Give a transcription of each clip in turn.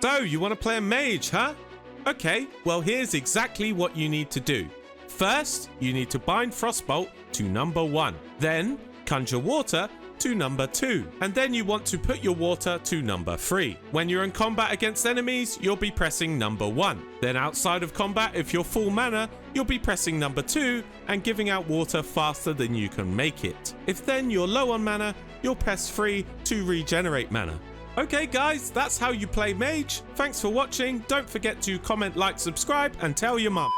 So, you want to play a mage, huh? Okay, well here's exactly what you need to do. First, you need to bind Frostbolt to number 1. Then, conjure water to number 2. And then you want to put your water to number 3. When you're in combat against enemies, you'll be pressing number 1. Then outside of combat, if you're full mana, you'll be pressing number 2 and giving out water faster than you can make it. If then you're low on mana, you'll press 3 to regenerate mana. Okay guys, that's how you play Mage. Thanks for watching. Don't forget to comment, like, subscribe, and tell your mum.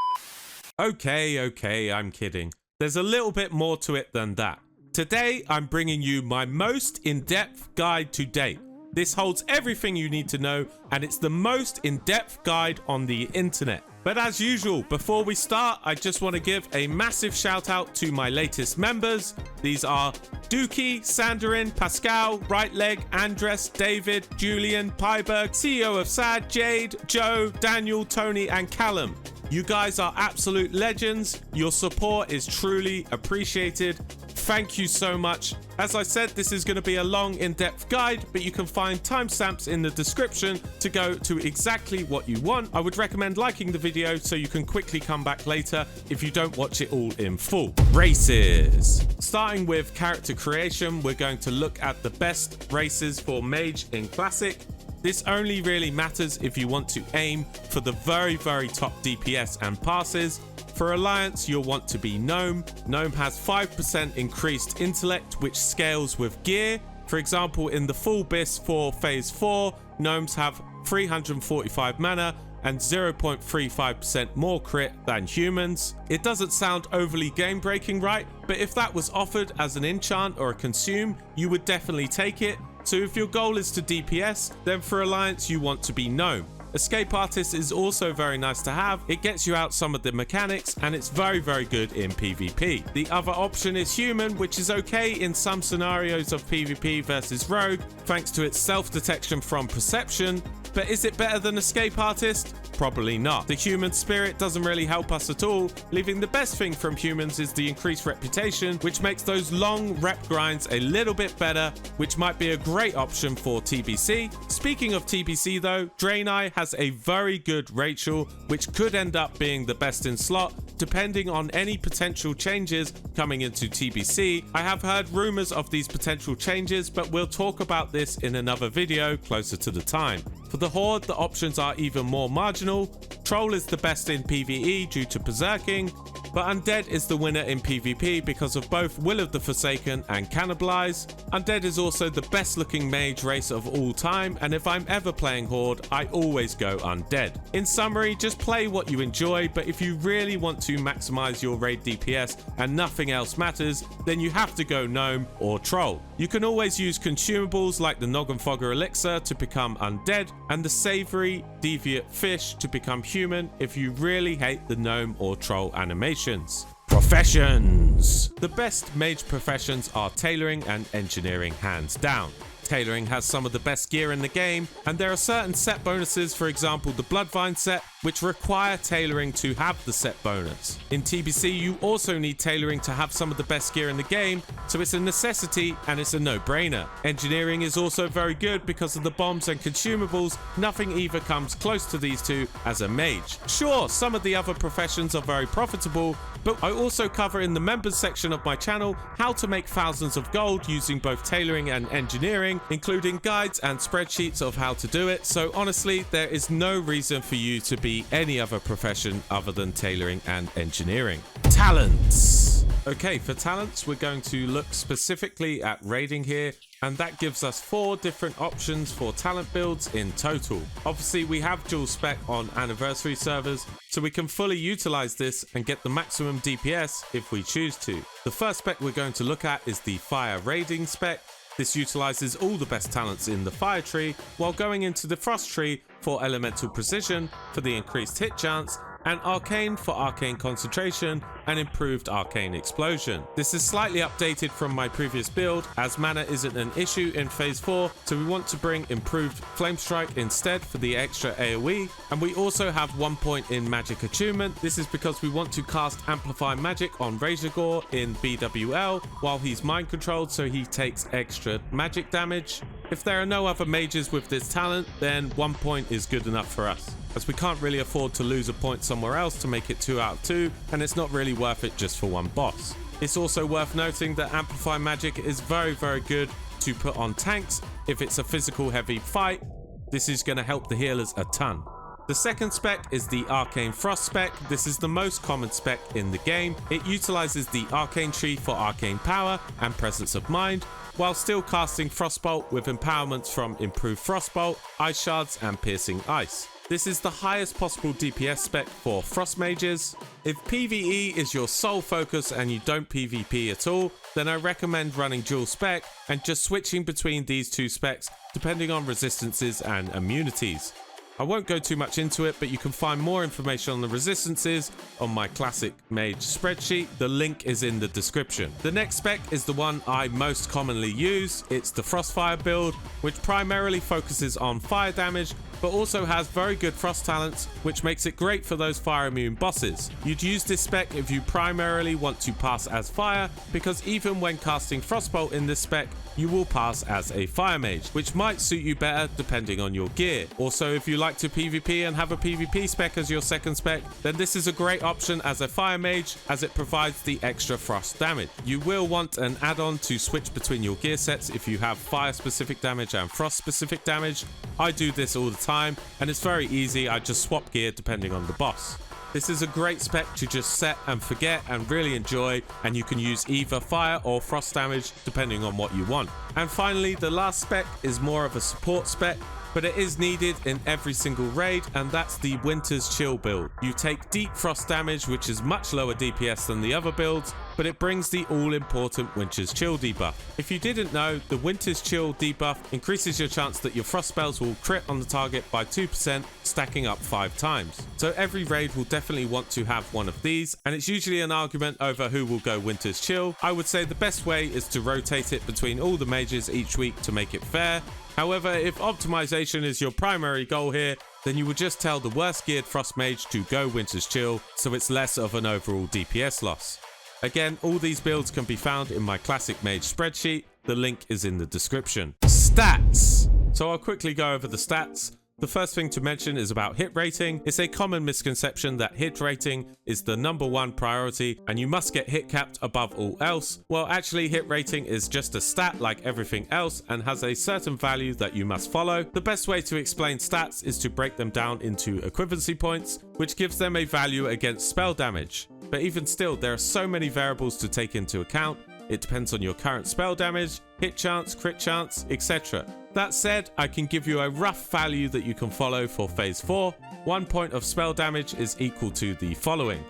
Okay, I'm kidding. There's a little bit more to it than that. Today, I'm bringing you my most in-depth guide to date. This holds everything you need to know, and it's the most in-depth guide on the internet. But as usual, before we start, I just want to give a massive shout out to my latest members. These are Dookie, Sandarin, Pascal, Right Leg, Andres, David, Julian, Pyberg, CEO of SAD, Jade, Joe, Daniel, Tony, and Callum. You guys are absolute legends. Your support is truly appreciated. Thank you so much. As I said, this is going to be a long, in-depth guide, but you can find timestamps in the description to go to exactly what you want. I would recommend liking the video so you can quickly come back later if you don't watch it all in full. Races. Starting with character creation, we're going to look at the best races for Mage in Classic. This only really matters if you want to aim for the very top DPS and passes. For Alliance, you'll want to be Gnome. Gnome has 5% increased intellect, which scales with gear. For example, in the full BiS for Phase 4, Gnomes have 345 mana and 0.35% more crit than humans. It doesn't sound overly game-breaking, right? But if that was offered as an enchant or a consume, you would definitely take it. So if your goal is to DPS, then for Alliance you want to be Gnome. Escape Artist is also very nice to have. It gets you out some of the mechanics and it's very good in PvP. The other option is Human, which is okay in some scenarios of PvP versus Rogue, thanks to its self-detection from perception. But is it better than Escape Artist? Probably not. The human spirit doesn't really help us at all, leaving the best thing from humans is the increased reputation, which makes those long rep grinds a little bit better, which might be a great option for TBC. Speaking of TBC though, Draenei has a very good Rachel, which could end up being the best in slot, depending on any potential changes coming into TBC. I have heard rumors of these potential changes, but we'll talk about this in another video closer to the time. For the Horde, the options are even more marginal. Troll is the best in PvE due to berserking, but Undead is the winner in PvP because of both Will of the Forsaken and Cannibalize. Undead is also the best looking mage race of all time, and if I'm ever playing Horde, I always go Undead. In summary, just play what you enjoy, but if you really want to maximize your raid DPS and nothing else matters, then you have to go Gnome or Troll. You can always use consumables like the Noggenfogger Elixir to become Undead, and the Savory Deviate Fish to become human if you really hate the Gnome or Troll animations. Professions. The best mage professions are tailoring and engineering, hands down. Tailoring has some of the best gear in the game, and there are certain set bonuses, for example the Bloodvine set, which require tailoring to have the set bonus. In TBC, you also need tailoring to have some of the best gear in the game, so it's a necessity and it's a no-brainer. Engineering is also very good because of the bombs and consumables. Nothing even comes close to these two as a mage. Sure, some of the other professions are very profitable, but I also cover in the members section of my channel how to make thousands of gold using both tailoring and engineering, including guides and spreadsheets of how to do it. So honestly, there is no reason for you to be any other profession other than tailoring and engineering. Talents. Okay, for talents, we're going to look specifically at raiding here, and that gives us 4 different options for talent builds in total. Obviously, we have dual spec on anniversary servers, so we can fully utilize this and get the maximum DPS if we choose to. The first spec we're going to look at is the fire raiding spec. This utilizes all the best talents in the fire tree while going into the frost tree for elemental precision for the increased hit chance, and arcane for arcane concentration and improved arcane explosion. This is slightly updated from my previous build as mana isn't an issue in phase 4, so we want to bring improved flame strike instead for the extra AoE, and we also have 1 point in magic attunement. This is because we want to cast amplify magic on Razorgore in BWL while he's mind controlled, so he takes extra magic damage. If there are no other mages with this talent, then 1 point is good enough for us, as we can't really afford to lose a point somewhere else to make it 2 out of 2, and it's not really worth it just for one boss. It's also worth noting that Amplify Magic is very good to put on tanks if it's a physical heavy fight. This is going to help the healers a ton. The second spec is the Arcane Frost spec. This is the most common spec in the game. It utilizes the Arcane Tree for arcane power and presence of mind, while still casting Frostbolt with empowerments from Improved Frostbolt, Ice Shards and Piercing Ice. This is the highest possible DPS spec for Frost Mages. If PvE is your sole focus and you don't PvP at all, then I recommend running dual spec and just switching between these two specs depending on resistances and immunities. I won't go too much into it, but you can find more information on the resistances on my classic Mage spreadsheet. The link is in the description. The next spec is the one I most commonly use. It's the Frostfire build, which primarily focuses on fire damage, but also has very good frost talents, which makes it great for those fire immune bosses. You'd use this spec if you primarily want to pass as fire, because even when casting Frostbolt in this spec, you will pass as a fire mage, which might suit you better depending on your gear. Also, if you like to PvP and have a PvP spec as your second spec, then this is a great option as a fire mage, as it provides the extra frost damage. You will want an add-on to switch between your gear sets if you have fire specific damage and frost specific damage. I do this all the time and it's very easy. I just swap gear depending on the boss. This is a great spec to just set and forget and really enjoy, and you can use either fire or frost damage depending on what you want. And finally, the last spec is more of a support spec, but it is needed in every single raid, and that's the Winter's Chill build. You take deep frost damage, which is much lower DPS than the other builds, but it brings the all-important Winter's Chill debuff. If you didn't know, the Winter's Chill debuff increases your chance that your frost spells will crit on the target by 2%, stacking up 5 times. So every raid will definitely want to have one of these, and it's usually an argument over who will go Winter's Chill. I would say the best way is to rotate it between all the mages each week to make it fair. However, if optimization is your primary goal here, then you would just tell the worst geared Frost Mage to go Winter's Chill, so it's less of an overall DPS loss. Again, all these builds can be found in my classic Mage spreadsheet. The link is in the description. Stats! So I'll quickly go over the stats. The first thing to mention is about hit rating. It's a common misconception that hit rating is the #1 priority and you must get hit capped above all else. Well, actually hit rating is just a stat like everything else and has a certain value that you must follow. The best way to explain stats is to break them down into equivalency points, which gives them a value against spell damage. But even still, there are so many variables to take into account. It depends on your current spell damage, hit chance, crit chance, etc. That said, I can give you a rough value that you can follow for phase 4. 1 point of spell damage is equal to the following.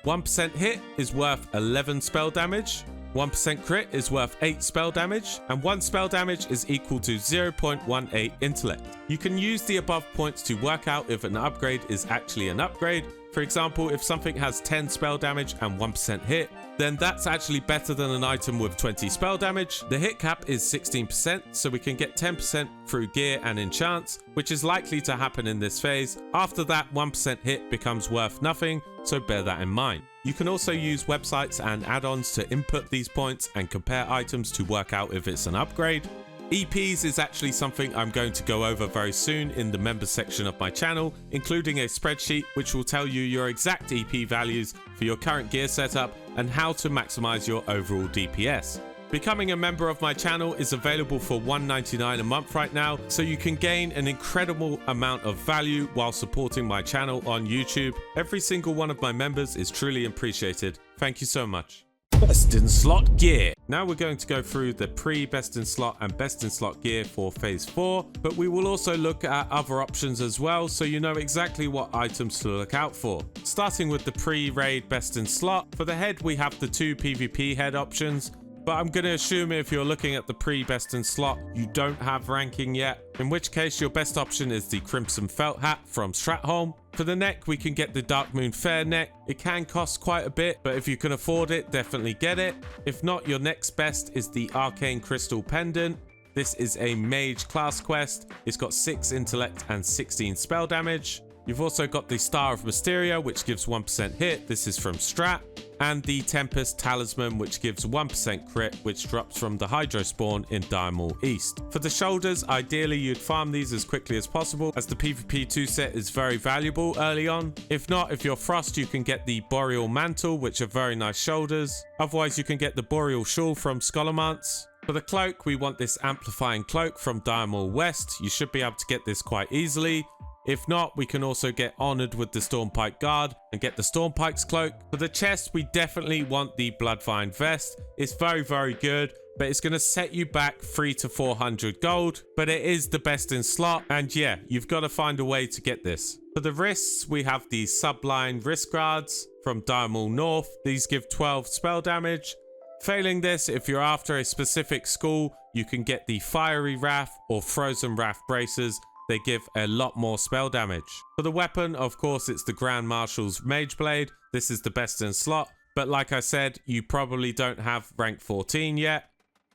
1% hit is worth 11 spell damage, 1% crit is worth 8 spell damage, and 1 spell damage is equal to 0.18 intellect. You can use the above points to work out if an upgrade is actually an upgrade. For example, if something has 10 spell damage and 1% hit, then that's actually better than an item with 20 spell damage. The hit cap is 16%, so we can get 10% through gear and enchants, which is likely to happen in this phase. After that, 1% hit becomes worth nothing, so bear that in mind. You can also use websites and add-ons to input these points and compare items to work out if it's an upgrade. EPs is actually something I'm going to go over very soon in the members section of my channel, including a spreadsheet which will tell you your exact EP values for your current gear setup and how to maximize your overall DPS. Becoming a member of my channel is available for $1.99 a month right now, so you can gain an incredible amount of value while supporting my channel on YouTube. Every single one of my members is truly appreciated. Thank you so much. Best in slot gear. Now we're going to go through the pre-best in slot and best in slot gear for phase 4, but we will also look at other options as well, so you know exactly what items to look out for. Starting with the pre-raid best in slot, for the head we have the 2 PvP head options, but I'm going to assume if you're looking at the pre-best in slot, you don't have ranking yet, in which case your best option is the Crimson Felt Hat from Stratholme. For the neck, we can get the Darkmoon Fair neck. It can cost quite a bit, but if you can afford it, definitely get it. If not, your next best is the Arcane Crystal Pendant. This is a mage class quest. It's got 6 intellect and 16 spell damage. You've also got the Star of Mysteria, which gives 1% hit. This is from Strat. and the Tempest Talisman, which gives 1% crit, which drops from the Hydro Spawn in Diamond East. For the shoulders, ideally you'd farm these as quickly as possible, as the PvP 2 set is very valuable early on. If not, if you're Frost, you can get the Boreal Mantle, which are very nice shoulders. Otherwise, you can get the Boreal Shawl from Scholarmance. For the cloak, we want this Amplifying Cloak from Diamond West. You should be able to get this quite easily. If not, we can also get honored with the Stormpike Guard and get the Stormpike's Cloak. For the chest, we definitely want the Bloodvine Vest. It's very, very good, but it's going to set you back 300 to 400 gold, but it is the best in slot, and yeah, you've got to find a way to get this. For the wrists, we have the Sublime Wrist Guards from Diamond North. These give 12 spell damage. Failing this, if you're after a specific school, you can get the Fiery Wrath or Frozen Wrath Braces. They give a lot more spell damage. For the weapon, of course, it's the Grand Marshal's Mage Blade. This is the best in slot, but like I said, you probably don't have rank 14 yet,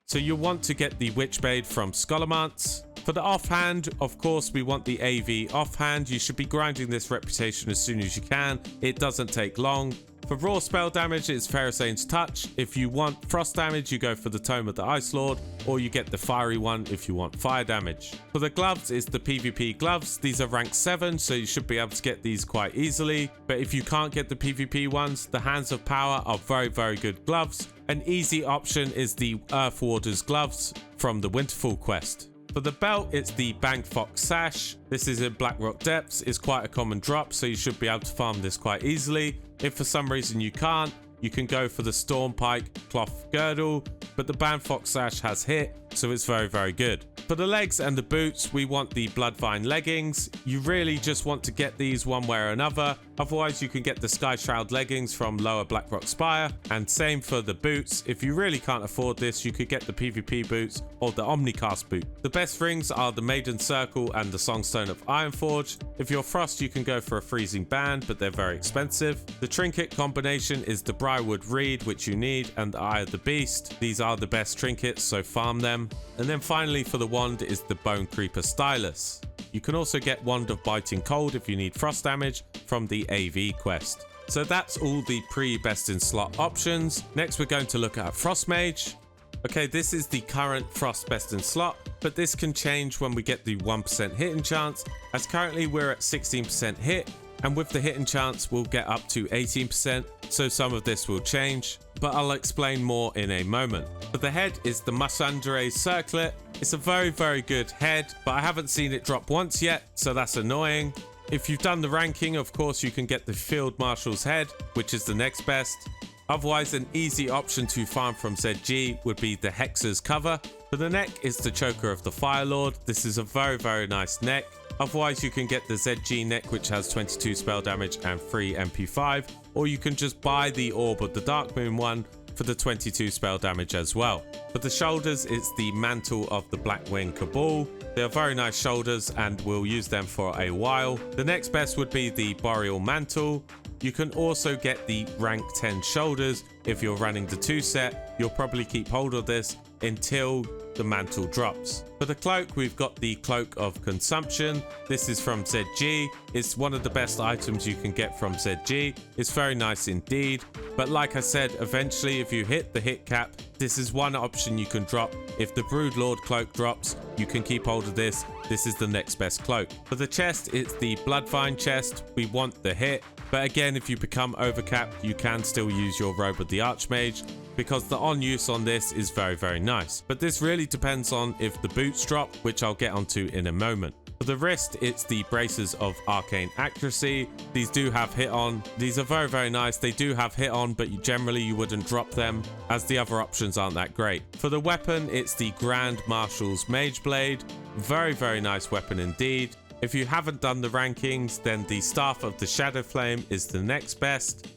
so you want to get the Witchblade from Scholarmance. For the offhand, of course, we want the AV offhand. You should be grinding this reputation as soon as you can. It doesn't take long. For raw spell damage, it's Pharaoh's Touch. If you want frost damage, you go for the Tome of the Ice Lord, or you get the fiery one if you want fire damage. For the gloves, it's the PvP gloves. These are rank 7, so you should be able to get these quite easily. But if you can't get the PvP ones, the Hands of Power are very, very good gloves. An easy option is the Earth Warder's gloves from the Winterfall quest. For the belt, it's the Bang Fox Sash. This is in Blackrock Depths. It's quite a common drop, so you should be able to farm this quite easily. If for some reason you can't, you can go for the Stormpike Cloth Girdle, but the Bang Fox Sash has hit, so it's very, very good. For the legs and the boots, we want the Bloodvine Leggings. You really just want to get these one way or another. Otherwise, you can get the Sky Shroud Leggings from Lower Blackrock Spire. And same for the boots. If you really can't afford this, you could get the PvP boots or the Omnicast boot. The best rings are the Maiden Circle and the Songstone of Ironforge. If you're Frost, you can go for a Freezing Band, but they're very expensive. The trinket combination is the Briarwood Reed, which you need, and the Eye of the Beast. These are the best trinkets, so farm them. And then finally for the wand is the Bone Creeper Stylus. You can also get Wand of Biting Cold if you need frost damage from the AV quest. So that's all the pre-best in slot options. Next we're going to look at Frost Mage. Okay, this is the current Frost best in slot, but this can change when we get the 1% hit enchants, as currently we're at 16% hit, and with the hit enchants we'll get up to 18%, so some of this will change, but I'll explain more in a moment. For the head is the Musundere Circlet. It's a very, very good head, but I haven't seen it drop once yet, so that's annoying. If you've done the ranking, of course, you can get the Field Marshal's head, which is the next best. Otherwise, an easy option to farm from ZG would be the Hexer's Cover. For the neck is the Choker of the Fire Lord. This is a very, very nice neck. Otherwise, you can get the ZG neck, which has 22 spell damage and 3 MP5, or you can just buy the Orb of the Dark Moon one for the 22 spell damage as well. For the shoulders, it's the Mantle of the Blackwing Cabal. They are very nice shoulders and we'll use them for a while. The next best would be the Boreal Mantle. You can also get the rank 10 shoulders. If you're running the 2 set, you'll probably keep hold of this until the mantle drops. For the cloak, we've got the Cloak of Consumption. This is from ZG. It's one of the best items you can get from ZG. It's very nice indeed. But like I said, eventually if you hit the hit cap, this is one option you can drop. If the Broodlord cloak drops, you can keep hold of this. This is the next best cloak. For the chest, it's the Bloodvine chest. We want the hit. But again, if you become overcapped, you can still use your Robe of the Archmage, because the on use on this is very, very nice. But this really depends on if the boots drop, which I'll get onto in a moment. For the wrist, it's the Braces of Arcane Accuracy. These do have hit on. These are very, very nice. They do have hit on, but generally you wouldn't drop them, as the other options aren't that great. For the weapon, it's the Grand Marshal's Mage Blade. Very, very nice weapon indeed. If you haven't done the rankings, then the Staff of the Shadow Flame is the next best,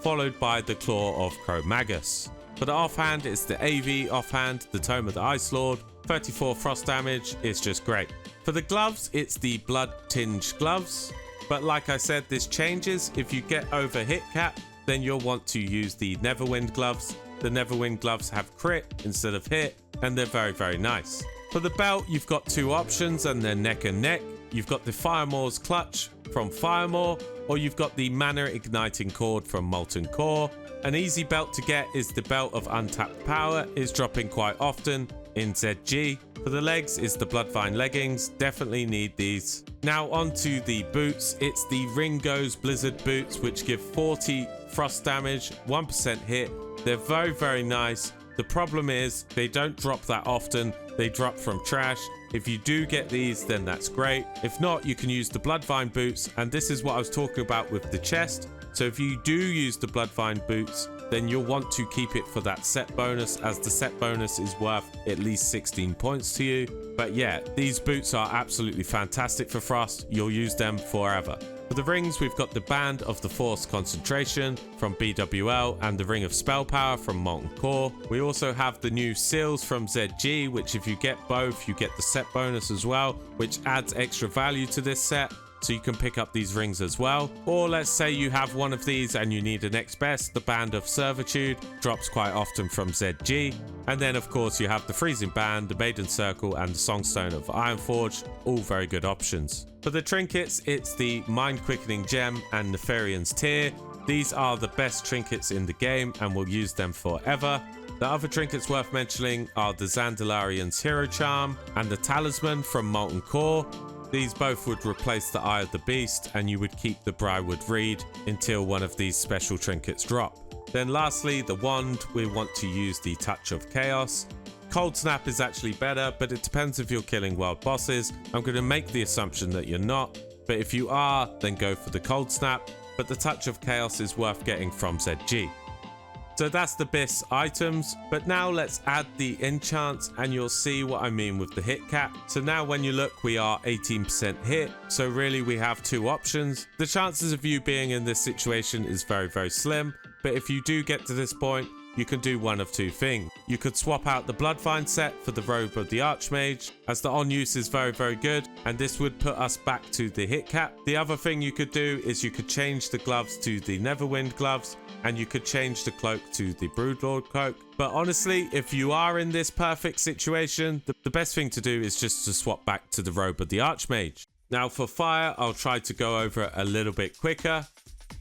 followed by the Claw of Cro-Magus. For the offhand, it's the AV offhand, the Tome of the Ice Lord. 34 frost damage is just great. For the gloves, it's the Blood Tinged gloves. But like I said, this changes. If you get over hit cap, then you'll want to use the Neverwind gloves. The Neverwind gloves have crit instead of hit, and they're very, very nice. For the belt, you've got 2 options, and they're neck and neck. you've got the Firemore's Clutch from Firemore, or you've got the Mana Igniting Cord from Molten Core. An easy belt to get is the Belt of Untapped Power, is dropping quite often in ZG. For the legs is the Bloodvine Leggings, definitely need these. Now onto the boots, it's the Ringo's Blizzard boots, which give 40 frost damage, 1% hit. They're very, very nice. The problem is they don't drop that often, they drop from trash. If you do get these, then that's great. If not, you can use the Bloodvine boots, and this is what I was talking about with the chest. So if you do use the Bloodvine boots, then you'll want to keep it for that set bonus, as the set bonus is worth at least 16 points to you. But yeah, these boots are absolutely fantastic for Frost. You'll use them forever. For the rings, we've got the Band of the Force Concentration from BWL and the Ring of Spell Power from Molten Core. We also have the new seals from ZG, which if you get both, you get the set bonus as well, which adds extra value to this set. So you can pick up these rings as well. Or let's say you have one of these and you need an next best, the Band of Servitude drops quite often from ZG. And then of course you have the Freezing Band, the Maiden Circle and the Songstone of Ironforge, all very good options. For the trinkets, it's the Mind Quickening Gem and Nefarian's Tear. These are the best trinkets in the game and we'll use them forever. The other trinkets worth mentioning are the Zandalarian's Hero Charm and the Talisman from Molten Core. These both would replace the Eye of the Beast, and you would keep the Briarwood Reed until one of these special trinkets drop. Then lastly, the wand, we want to use the Touch of Chaos. Cold Snap is actually better, but it depends if you're killing world bosses. I'm going to make the assumption that you're not, but if you are, then go for the Cold Snap. But the Touch of Chaos is worth getting from ZG. So that's the BiS items, but now let's add the enchants and you'll see what I mean with the hit cap. So now when you look, we are 18% hit. So really we have two options. The chances of you being in this situation is very, very slim. But if you do get to this point, you can do one of two things. You could swap out the Bloodvine set for the Robe of the Archmage, as the on use is very, very good, and this would put us back to the hit cap. The other thing you could do is you could change the gloves to the Neverwind gloves, and you could change the cloak to the Broodlord cloak. But honestly, if you are in this perfect situation, the best thing to do is just to swap back to the Robe of the Archmage. Now for fire, I'll try to go over it a little bit quicker.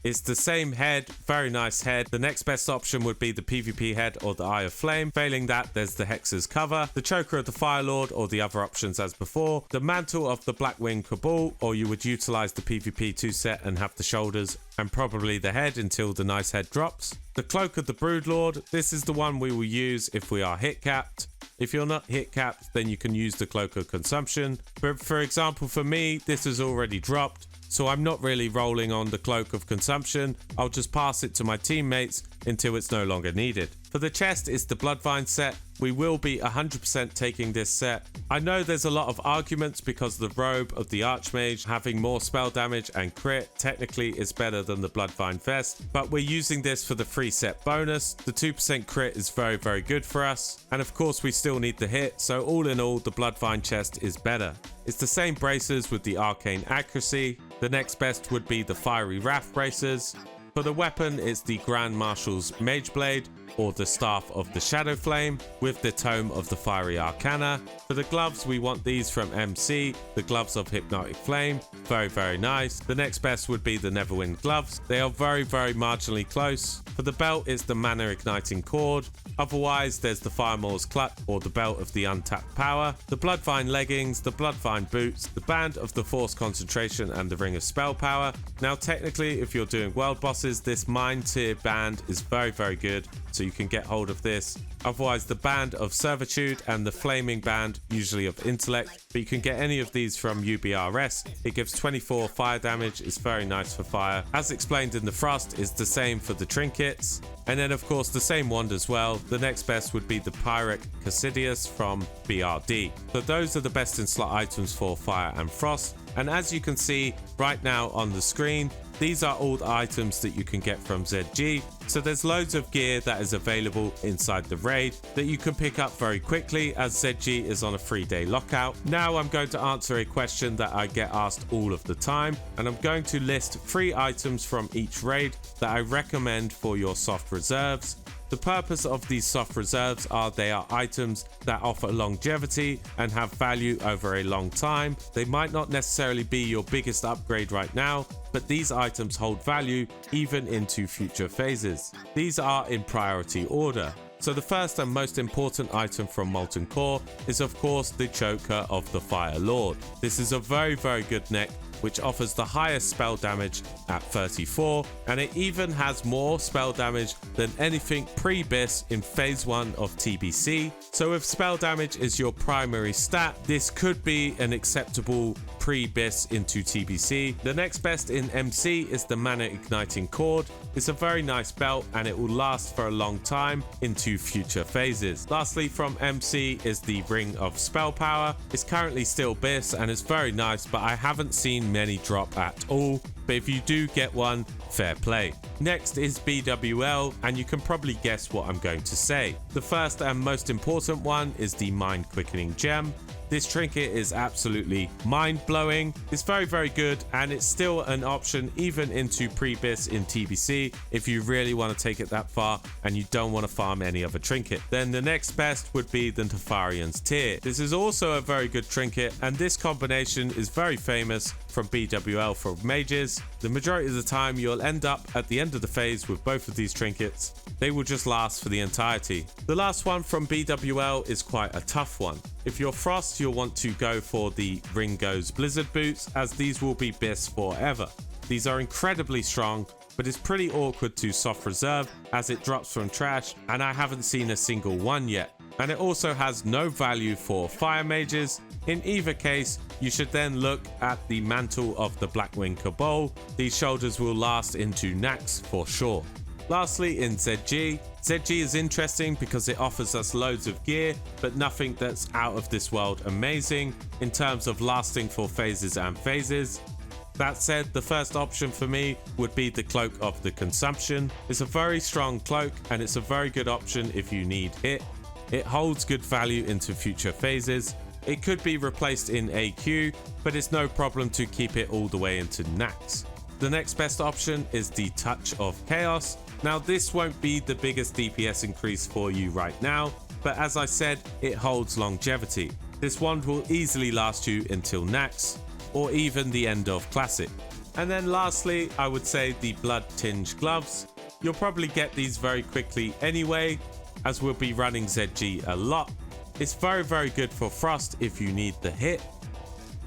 It's the same head, very nice head. The next best option would be the PvP head or the Eye of Flame. Failing that, there's the Hexer's Cover, the Choker of the Fire Lord, or the other options as before, the Mantle of the Blackwing Cabal, or you would utilize the PvP 2 set and have the shoulders and probably the head until the nice head drops. The Cloak of the Broodlord, this is the one we will use if we are hit capped. If you're not hit capped, then you can use the Cloak of Consumption. But for example, for me, this has already dropped, so I'm not really rolling on the Cloak of Consumption. I'll just pass it to my teammates until it's no longer needed. For the chest, it's the Bloodvine set. We will be 100% taking this set. I know there's a lot of arguments because the Robe of the Archmage having more spell damage and crit technically is better than the Bloodvine vest, but we're using this for the free set bonus. The 2% crit is very, very good for us, and of course we still need the hit, so all in all the Bloodvine chest is better. It's the same braces with the Arcane Accuracy. The next best would be the Fiery Wrath braces. For the weapon, it's the Grand Marshal's Mage Blade or the Staff of the Shadow Flame with the Tome of the Fiery Arcana. For the gloves, we want these from MC, the Gloves of Hypnotic Flame. Very, very nice. The next best would be the Neverwind gloves. They are very, very marginally close. For the belt, it's the Mana Igniting Cord. Otherwise, there's the Firemore's Clutch or the Belt of the Untapped Power, the Bloodvine Leggings, the Bloodvine Boots, the Band of the Force Concentration and the Ring of Spell Power. Now technically, if you're doing world bosses, this Mind Tier band is very, very good, so you can get hold of this. Otherwise, the Band of Servitude and the Flaming Band, usually of Intellect, but you can get any of these from UBRS. It gives 24 fire damage, it's very nice for fire. As explained in the Frost, is the same for the trinkets. And then of course the same wand as well. The next best would be the Pyrrhic Cassidius from BRD. So those are the best in slot items for fire and frost. And as you can see right now on the screen, these are all the items that you can get from ZG. So there's loads of gear that is available inside the raid that you can pick up very quickly, as ZG is on a 3-day lockout. Now I'm going to answer a question that I get asked all of the time, and I'm going to list 3 items from each raid that I recommend for your soft reserves. The purpose of these soft reserves are they are items that offer longevity and have value over a long time. They might not necessarily be your biggest upgrade right now, but these items hold value even into future phases. These are in priority order. So the first and most important item from Molten Core is of course the Choker of the Fire Lord. This is a very good neck which offers the highest spell damage at 34, and it even has more spell damage than anything pre-BiS in phase 1 of TBC. So if spell damage is your primary stat, this could be an acceptable pre-BiS into TBC. The next best in MC is the Mana Igniting Cord. It's a very nice belt and it will last for a long time into future phases. Lastly from MC is the Ring of Spell Power. It's currently still BiS and it's very nice, but I haven't seen many drop at all. But if you do get one, fair play. Next is BWL, and you can probably guess what I'm going to say. The first and most important one is the Mind Quickening Gem. This trinket is absolutely mind-blowing. It's very good, and it's still an option even into pre-BiS in TBC if you really want to take it that far and you don't want to farm any other trinket. Then the next best would be the Nefarian's Tear. This is also a very good trinket, and this combination is very famous from BWL for mages. The majority of the time you'll end up at the end of the phase with both of these trinkets. They will just last for the entirety. The last one from BWL is quite a tough one. If you're Frost, you'll want to go for the Ringo's Blizzard Boots, as these will be BiS forever. These are incredibly strong, but it's pretty awkward to soft reserve as it drops from trash, and I haven't seen a single one yet. And it also has no value for fire mages. In either case, you should then look at the Mantle of the Blackwing Cabal. These shoulders will last into Nax for sure. Lastly, in ZG. ZG is interesting because it offers us loads of gear, but nothing that's out of this world amazing in terms of lasting for phases and phases. That said, the first option for me would be the Cloak of the Consumption. It's a very strong cloak and it's a very good option if you need hit. It holds good value into future phases. It could be replaced in AQ, but it's no problem to keep it all the way into Nax. The next best option is the Touch of Chaos. Now this won't be the biggest DPS increase for you right now, but as I said, it holds longevity. This wand will easily last you until Nax, or even the end of Classic. And then lastly, I would say the Blood Tinged Gloves. You'll probably get these very quickly anyway, as we'll be running ZG a lot. It's very good for Frost if you need the hit.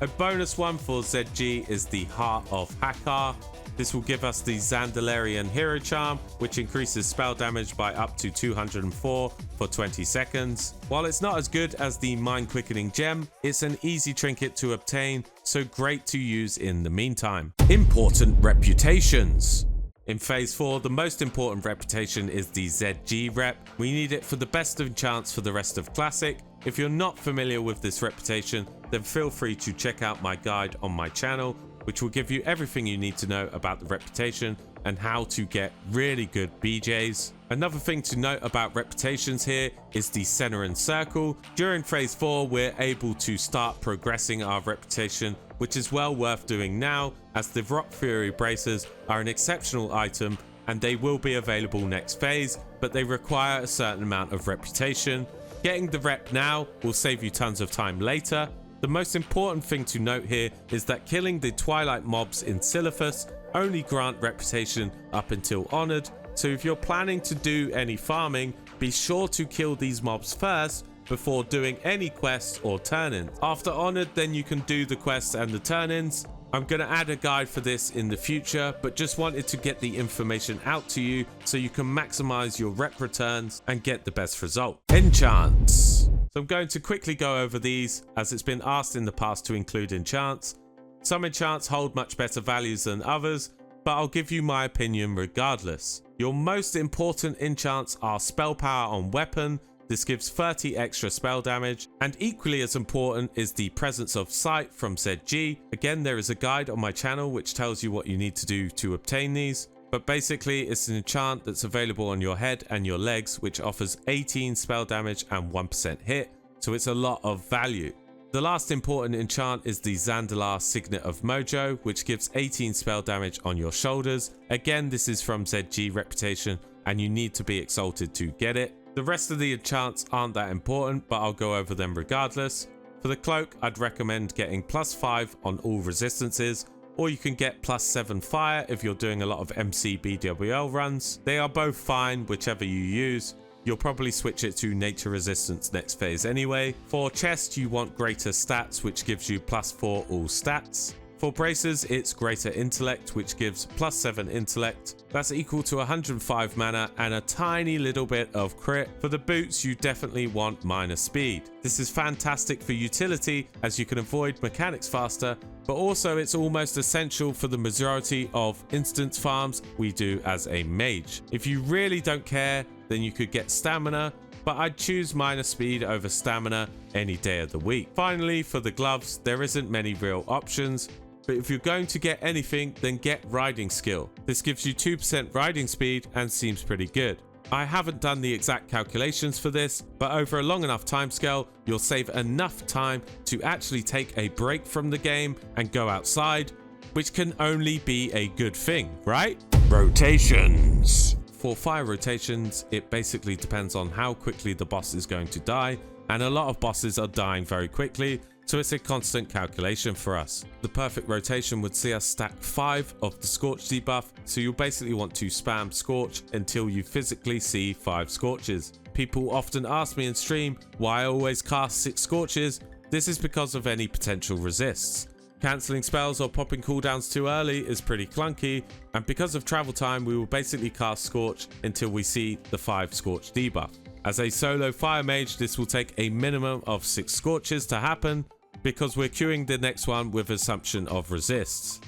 A bonus one for ZG is the Heart of Hakar. This will give us the Zandalarian Hero Charm, which increases spell damage by up to 204 for 20 seconds. While it's not as good as the Mind Quickening Gem, it's an easy trinket to obtain, so great to use in the meantime. Important reputations. In phase 4, the most important reputation is the ZG rep. We need it for the best enchants for the rest of Classic. If you're not familiar with this reputation, then feel free to check out my guide on my channel, which will give you everything you need to know about the reputation and how to get really good BJs. Another thing to note about reputations here is the Seneran Circle. During phase 4, we're able to start progressing our reputation, which is well worth doing now, as the Rock Fury Braces are an exceptional item and they will be available next phase, but they require a certain amount of reputation. Getting the rep now will save you tons of time later. The most important thing to note here is that killing the Twilight mobs in Silithus only grant reputation up until Honored, so if you're planning to do any farming, be sure to kill these mobs first before doing any quests or turn-ins. After Honored, then you can do the quests and the turn-ins. I'm going to add a guide for this in the future, but just wanted to get the information out to you so you can maximize your rep returns and get the best result. Enchants. So I'm going to quickly go over these, as it's been asked in the past to include enchants. Some enchants hold much better values than others, but I'll give you my opinion regardless. Your most important enchants are Spell Power on Weapon. This gives 30 extra spell damage, and equally as important is the Presence of Sight from ZG. Again, there is a guide on my channel which tells you what you need to do to obtain these, but basically it's an enchant that's available on your head and your legs, which offers 18 spell damage and 1% hit, so it's a lot of value. The last important enchant is the Zandalar Signet of Mojo, which gives 18 spell damage on your shoulders. Again, this is from ZG Reputation, and you need to be exalted to get it. The rest of the enchants aren't that important, but I'll go over them regardless. For the cloak, I'd recommend getting +5 on all resistances, or you can get +7 fire if you're doing a lot of MC BWL runs. They are both fine, whichever you use. You'll probably switch it to nature resistance next phase anyway. For chest, you want greater stats, which gives you +4 all stats. For braces, it's greater intellect, which gives +7 intellect. That's equal to 105 mana and a tiny little bit of crit. For the boots, you definitely want minor speed. This is fantastic for utility as you can avoid mechanics faster, but also it's almost essential for the majority of instance farms we do as a mage. If you really don't care, then you could get stamina, but I'd choose minor speed over stamina any day of the week. Finally, for the gloves, there isn't many real options. But if you're going to get anything, then get riding skill. This gives you 2% riding speed and seems pretty good. I haven't done the exact calculations for this, but over a long enough timescale, you'll save enough time to actually take a break from the game and go outside, which can only be a good thing, right? Rotations. For fire rotations, it basically depends on how quickly the boss is going to die, and a lot of bosses are dying very quickly, so it's a constant calculation for us. The perfect rotation would see us stack 5 of the Scorch debuff, so you'll basically want to spam Scorch until you physically see 5 Scorches. People often ask me in stream why I always cast 6 Scorches. This is because of any potential resists. Cancelling spells or popping cooldowns too early is pretty clunky, and because of travel time we will basically cast Scorch until we see the 5 Scorch debuff. As a solo fire mage, this will take a minimum of 6 Scorches to happen, because we're queuing the next one with assumption of resists.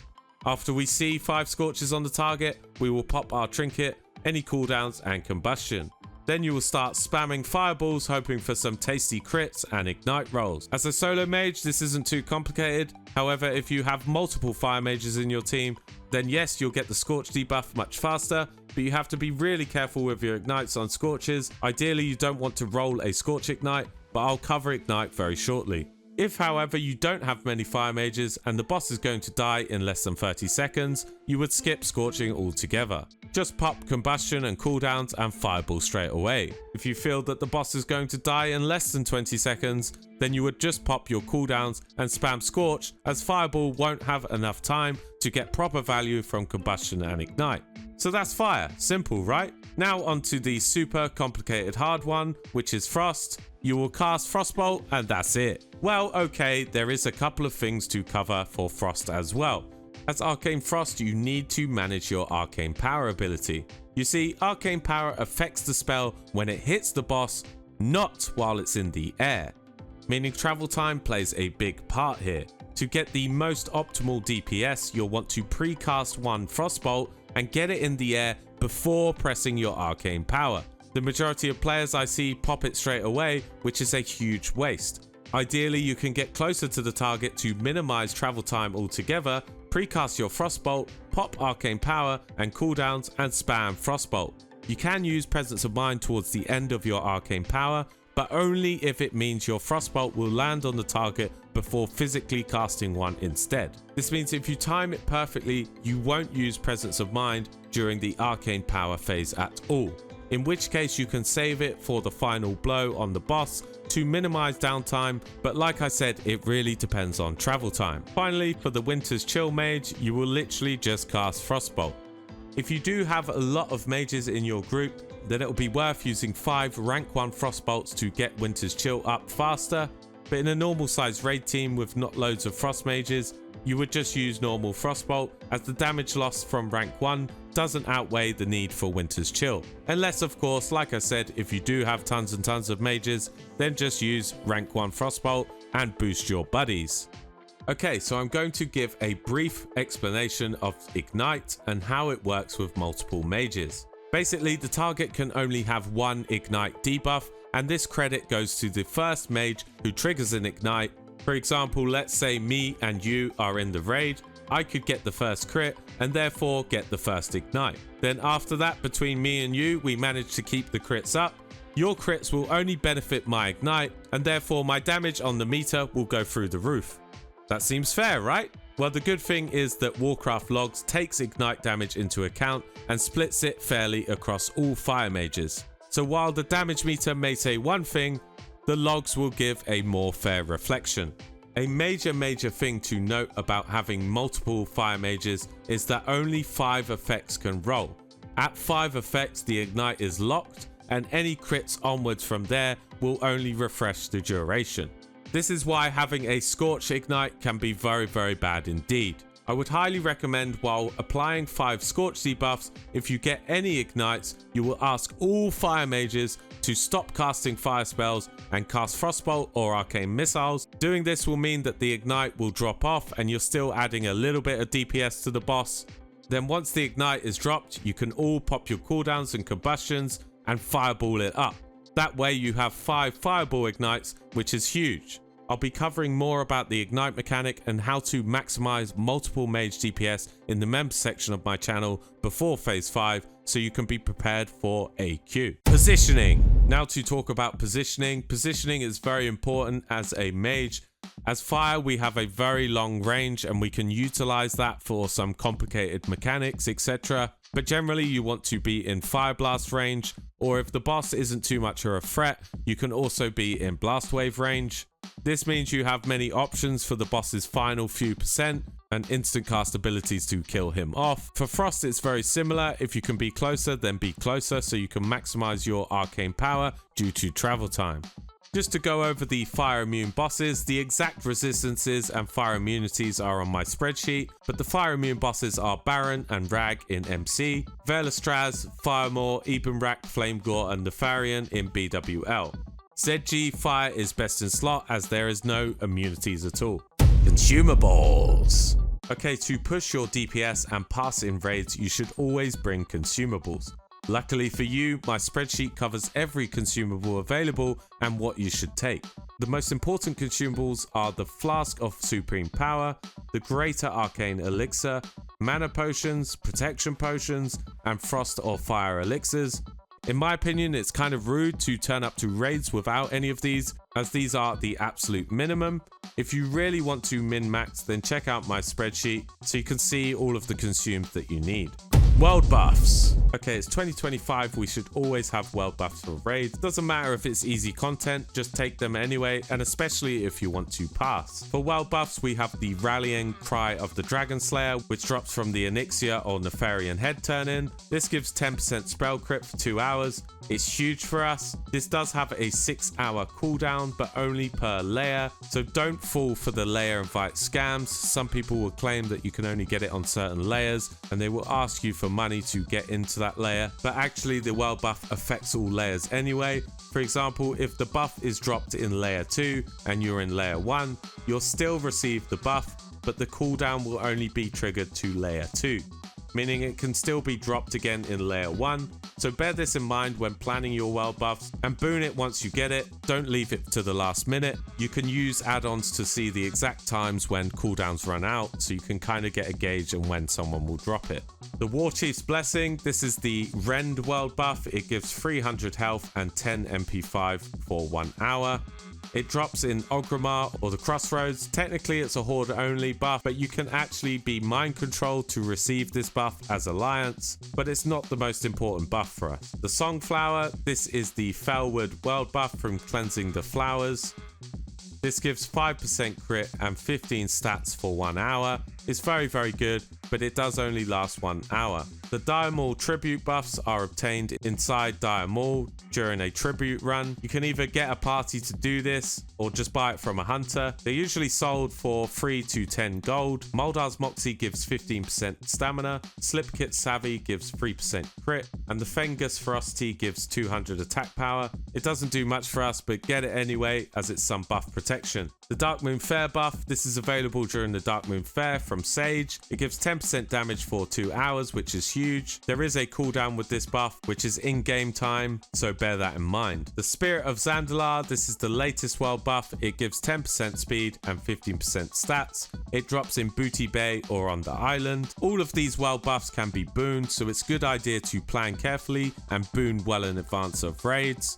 After we see 5 Scorches on the target, we will pop our trinket, any cooldowns and combustion. Then you will start spamming fireballs, hoping for some tasty crits and ignite rolls. As a solo mage, this isn't too complicated. However, if you have multiple fire mages in your team, then yes, you'll get the Scorch debuff much faster, but you have to be really careful with your ignites on Scorches. Ideally, you don't want to roll a Scorch ignite, but I'll cover ignite very shortly. If, however, you don't have many fire mages and the boss is going to die in less than 30 seconds, you would skip Scorching altogether. Just pop combustion and cooldowns and fireball straight away. If you feel that the boss is going to die in less than 20 seconds, then you would just pop your cooldowns and spam Scorch, as fireball won't have enough time to get proper value from combustion and ignite. So that's fire, simple, right? Now onto the super complicated hard one, which is Frost. You will cast Frostbolt and that's it. Well, okay, there is a couple of things to cover for Frost as well. As Arcane Frost, you need to manage your Arcane Power ability. You see, Arcane Power affects the spell when it hits the boss, not while it's in the air. Meaning travel time plays a big part here. To get the most optimal DPS, you'll want to pre-cast one Frostbolt and get it in the air before pressing your Arcane Power. The majority of players I see pop it straight away, which is a huge waste. Ideally, you can get closer to the target to minimize travel time altogether, precast your Frostbolt, pop Arcane Power and cooldowns and spam Frostbolt. You can use Presence of Mind towards the end of your Arcane Power, but only if it means your Frostbolt will land on the target before physically casting one instead. This means if you time it perfectly, you won't use Presence of Mind during the Arcane Power phase at all. In which case you can save it for the final blow on the boss to minimize downtime, but like I said, it really depends on travel time. Finally, for the Winter's Chill mage, you will literally just cast Frostbolt. If you do have a lot of mages in your group, then it will be worth using 5 rank 1 Frostbolts to get Winter's Chill up faster, but in a normal sized raid team with not loads of Frost mages, you would just use normal Frostbolt, as the damage loss from rank 1 doesn't outweigh the need for Winter's Chill. Unless of course, like I said, if you do have tons and tons of mages, then just use rank 1 Frostbolt and boost your buddies. Okay, so I'm going to give a brief explanation of Ignite and how it works with multiple mages. Basically, the target can only have one Ignite debuff, and this credit goes to the first mage who triggers an Ignite. For example, let's say me and you are in the raid. I could get the first crit and therefore get the first Ignite. Then after that, between me and you, we manage to keep the crits up. Your crits will only benefit my Ignite, and therefore my damage on the meter will go through the roof. That seems fair, right? Well, the good thing is that Warcraft Logs takes ignite damage into account and splits it fairly across all fire mages. So while the damage meter may say one thing, the logs will give a more fair reflection. A major thing to note about having multiple fire mages is that only 5 effects can roll. At 5 effects, the ignite is locked, and any crits onwards from there will only refresh the duration. This is why having a Scorch Ignite can be very bad indeed. I would highly recommend, while applying 5 Scorch debuffs, if you get any ignites, you will ask all fire mages to stop casting fire spells and cast Frostbolt or Arcane Missiles. Doing this will mean that the ignite will drop off and you're still adding a little bit of DPS to the boss. Then once the ignite is dropped, you can all pop your cooldowns and combustions and fireball it up. That way you have 5 fireball ignites, which is huge. I'll be covering more about the ignite mechanic and how to maximize multiple mage DPS in the members section of my channel before phase 5, so you can be prepared for a queue. Positioning. Now to talk about positioning. Positioning is very important as a mage. As fire, we have a very long range and we can utilize that for some complicated mechanics, etc. But generally you want to be in fire blast range, or if the boss isn't too much of a threat, you can also be in blast wave range. This means you have many options for the boss's final few percent and instant cast abilities to kill him off. For Frost, it's very similar. If you can be closer, then be closer so you can maximize your arcane power due to travel time. Just to go over the fire immune bosses, the exact resistances and fire immunities are on my spreadsheet, but the fire immune bosses are Baron and Rag in MC, Verlastraz, Firemaw, Ebenrak, Flamegore and Nefarian in BWL. ZG Fire is best in slot as there is no immunities at all. Consumables. Okay, to push your DPS and pass in raids, you should always bring consumables. Luckily for you, my spreadsheet covers every consumable available and what you should take. The most important consumables are the Flask of Supreme Power, the Greater Arcane Elixir, Mana Potions, Protection Potions, and Frost or Fire Elixirs. In my opinion, it's kind of rude to turn up to raids without any of these, as these are the absolute minimum. If you really want to min-max, then check out my spreadsheet so you can see all of the consumes that you need. World buffs. Okay, it's 2025, we should always have world buffs for raids. Doesn't matter if it's easy content, just take them anyway, and especially if you want to pass. For world buffs, we have the Rallying Cry of the Dragon Slayer, which drops from the Onyxia or Nefarian head turn-in. This gives 10% spell crit for 2 hours. It's huge for us. This does have a 6-hour cooldown, but only per layer, so don't fall for the layer invite scams. Some people will claim that you can only get it on certain layers, and they will ask you for money to get into that layer, but actually the world buff affects all layers anyway. For example, if the buff is dropped in layer 2 and you're in layer 1, you'll still receive the buff, but the cooldown will only be triggered to layer 2, meaning it can still be dropped again in layer 1. So bear this in mind when planning your world buffs, and boon it once you get it. Don't leave it to the last minute. You can use add-ons to see the exact times when cooldowns run out, so you can kind of get a gauge on when someone will drop it. The Warchief's Blessing, this is the Rend world buff. It gives 300 health and 10 MP5 for 1 hour. It drops in Orgrimmar or the Crossroads. Technically it's a horde only buff, but you can actually be mind controlled to receive this buff as Alliance, but it's not the most important buff for us. The Songflower, this is the Felwood world buff from Cleansing the Flowers. This gives 5% crit and 15 stats for 1 hour. It's very good, but it does only last 1 hour. The Dire Maul tribute buffs are obtained inside Dire Maul during a tribute run. You can either get a party to do this or just buy it from a hunter. They're usually sold for 3 to 10 gold. Moldar's Moxie gives 15% stamina, Slipkit Savvy gives 3% crit, and the Fengus Ferocity gives 200 attack power. It doesn't do much for us, but get it anyway as it's some buff protection. The Darkmoon Fair buff, this is available during the Darkmoon Fair from Sage. It gives 10% damage for 2 hours, which is huge. There is a cooldown with this buff, which is in game time, so bear that in mind. The Spirit of Zandalar, this is the latest world buff. It gives 10% speed and 15% stats. It drops in Booty Bay or on the island. All of these world buffs can be booned, so it's a good idea to plan carefully and boon well in advance of raids.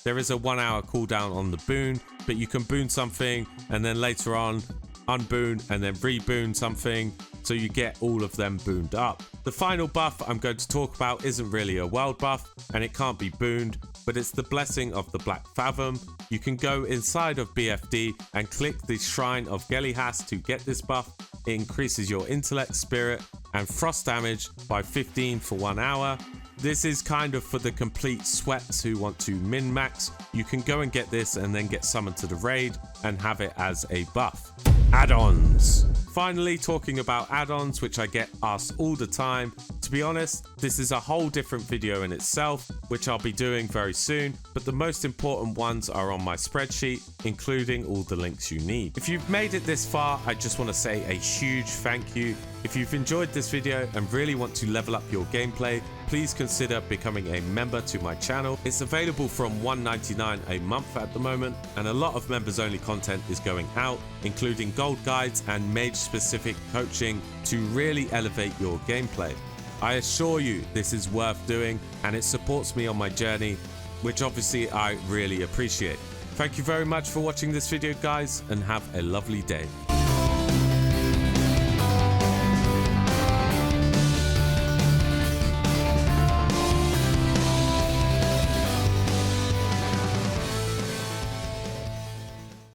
There is a 1 hour cooldown on the boon, but you can boon something and then later on unboon, and then reboon something, so you get all of them booned up. The final buff I'm going to talk about isn't really a world buff, and it can't be booned, but it's the Blessing of the Black Fathom. You can go inside of BFD and click the Shrine of Gelihas to get this buff. It increases your intellect, spirit, and frost damage by 15 for 1 hour. This is kind of for the complete sweats who want to min-max. You can go and get this and then get summoned to the raid and have it as a buff. Add-ons. Finally, talking about add-ons, which I get asked all the time. To be honest, this is a whole different video in itself, which I'll be doing very soon, but the most important ones are on my spreadsheet, including all the links you need. If you've made it this far, I just want to say a huge thank you. If you've enjoyed this video and really want to level up your gameplay, please consider becoming a member to my channel. It's available from $1.99 a month at the moment, and a lot of members only content is going out, including gold guides and mage specific coaching to really elevate your gameplay. I assure you this is worth doing, and it supports me on my journey, which obviously I really appreciate. Thank you very much for watching this video, guys, and have a lovely day.